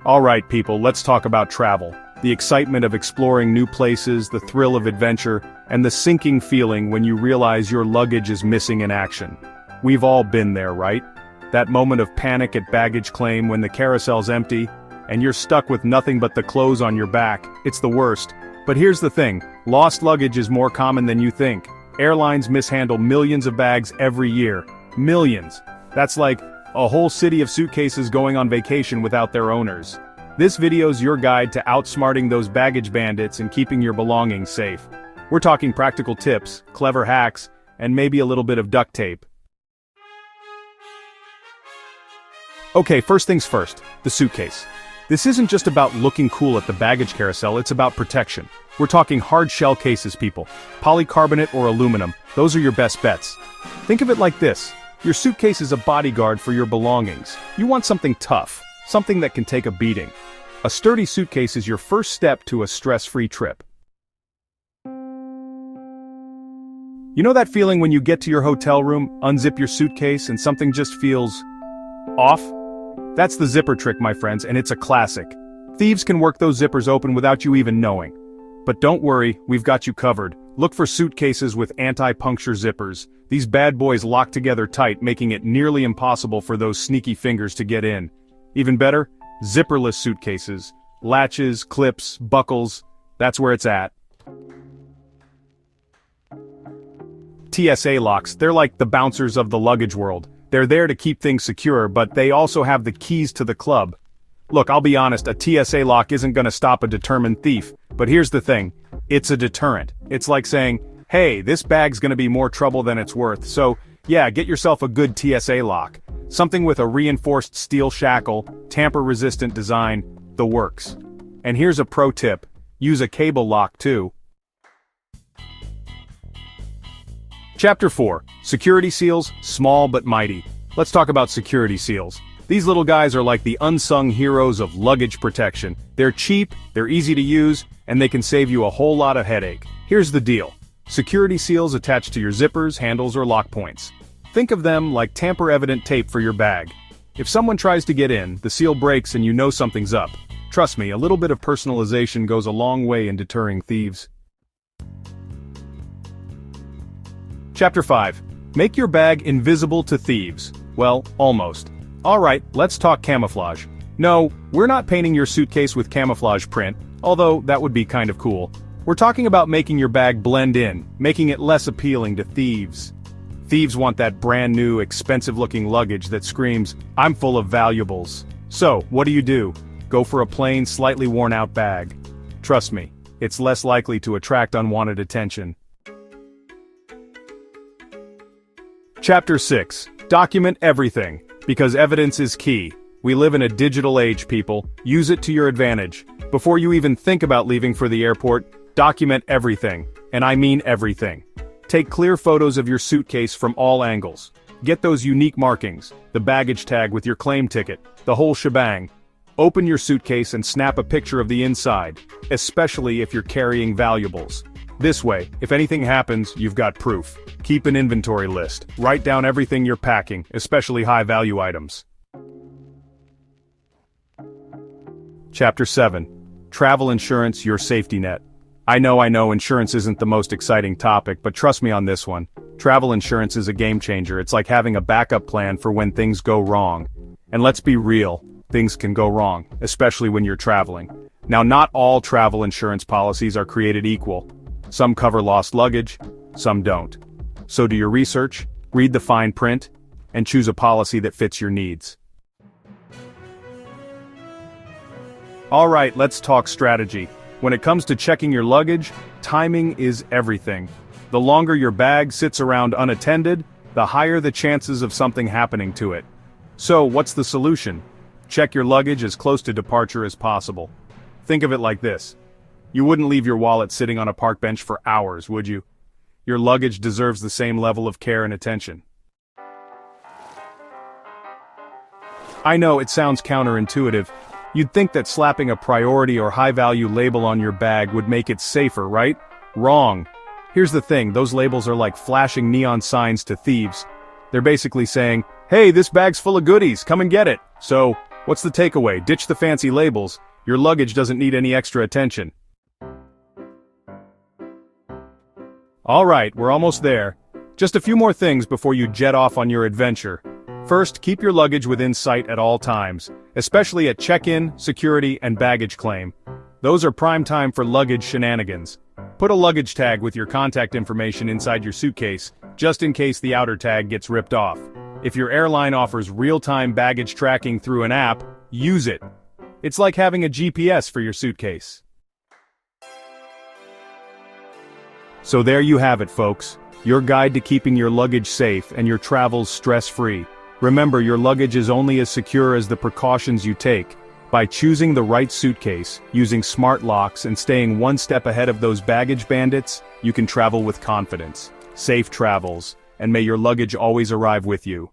Alright people, let's talk about travel. The excitement of exploring new places, the thrill of adventure, and the sinking feeling when you realize your luggage is missing in action. We've all been there, right? That moment of panic at baggage claim when the carousel's empty, and you're stuck with nothing but the clothes on your back. It's the worst. But here's the thing, lost luggage is more common than you think. Airlines mishandle millions of bags every year. Millions. That's like a whole city of suitcases going on vacation without their owners. This video's your guide to outsmarting those baggage bandits and keeping your belongings safe. We're talking practical tips, clever hacks, and maybe a little bit of duct tape. Okay, first things first, the suitcase. This isn't just about looking cool at the baggage carousel, it's about protection. We're talking hard shell cases, people. Polycarbonate or aluminum, those are your best bets. Think of it like this. Your suitcase is a bodyguard for your belongings. You want something tough, something that can take a beating. A sturdy suitcase is your first step to a stress-free trip. You know that feeling when you get to your hotel room, unzip your suitcase, and something just feels off? That's the zipper trick, my friends, and it's a classic. Thieves can work those zippers open without you even knowing. But don't worry, we've got you covered. Look for suitcases with anti-puncture zippers. These bad boys lock together tight, making it nearly impossible for those sneaky fingers to get in. Even better, zipperless suitcases. Latches, clips, buckles, that's where it's at. TSA locks, they're like the bouncers of the luggage world. They're there to keep things secure, but they also have the keys to the club. Look, I'll be honest, a TSA lock isn't gonna stop a determined thief, but here's the thing, it's a deterrent. It's like saying, hey, this bag's gonna be more trouble than it's worth, so yeah, get yourself a good TSA lock. Something with a reinforced steel shackle, tamper-resistant design, the works. And here's a pro tip, use a cable lock too. Chapter 4, Security Seals, Small but Mighty. Let's talk about security seals. These little guys are like the unsung heroes of luggage protection. They're cheap, they're easy to use, and they can save you a whole lot of headache. Here's the deal. Security seals attach to your zippers, handles, or lock points. Think of them like tamper-evident tape for your bag. If someone tries to get in, the seal breaks and you know something's up. Trust me, a little bit of personalization goes a long way in deterring thieves. Chapter 5. Make your bag invisible to thieves. Well, almost. Alright, let's talk camouflage. No, we're not painting your suitcase with camouflage print, although that would be kind of cool. We're talking about making your bag blend in, making it less appealing to thieves. Thieves want that brand new, expensive-looking luggage that screams, I'm full of valuables. So, what do? Go for a plain, slightly worn-out bag. Trust me, it's less likely to attract unwanted attention. Chapter 6. Document everything, because evidence is key. We live in a digital age, people. Use it to your advantage. Before you even think about leaving for the airport, document everything. And I mean everything. Take clear photos of your suitcase from all angles. Get those unique markings, the baggage tag with your claim ticket, the whole shebang. Open your suitcase and snap a picture of the inside, especially if you're carrying valuables. This way, if anything happens, you've got proof. Keep an inventory list. Write down everything you're packing, especially high-value items. Chapter 7. Travel insurance, your safety net. I know insurance isn't the most exciting topic, but trust me on this one. Travel insurance is a game changer. It's like having a backup plan for when things go wrong. And let's be real, things can go wrong, especially when you're traveling. Now, not all travel insurance policies are created equal. Some cover lost luggage, some don't. So do your research, read the fine print, and choose a policy that fits your needs. Alright, let's talk strategy. When it comes to checking your luggage, timing is everything. The longer your bag sits around unattended, the higher the chances of something happening to it. So, what's the solution? Check your luggage as close to departure as possible. Think of it like this. You wouldn't leave your wallet sitting on a park bench for hours, would you? Your luggage deserves the same level of care and attention. I know it sounds counterintuitive. You'd think that slapping a priority or high-value label on your bag would make it safer, right? Wrong. Here's the thing, those labels are like flashing neon signs to thieves. They're basically saying, hey, this bag's full of goodies, come and get it. So, What's the takeaway? Ditch the fancy labels. Your luggage doesn't need any extra attention. Alright, we're almost there. Just a few more things before you jet off on your adventure. First, keep your luggage within sight at all times, especially at check-in, security, and baggage claim. Those are prime time for luggage shenanigans. Put a luggage tag with your contact information inside your suitcase, just in case the outer tag gets ripped off. If your airline offers real-time baggage tracking through an app, use it. It's like having a GPS for your suitcase. So there you have it, folks. Your guide to keeping your luggage safe and your travels stress-free. Remember, your luggage is only as secure as the precautions you take. By choosing the right suitcase, using smart locks, and staying one step ahead of those baggage bandits, you can travel with confidence. Safe travels, and may your luggage always arrive with you.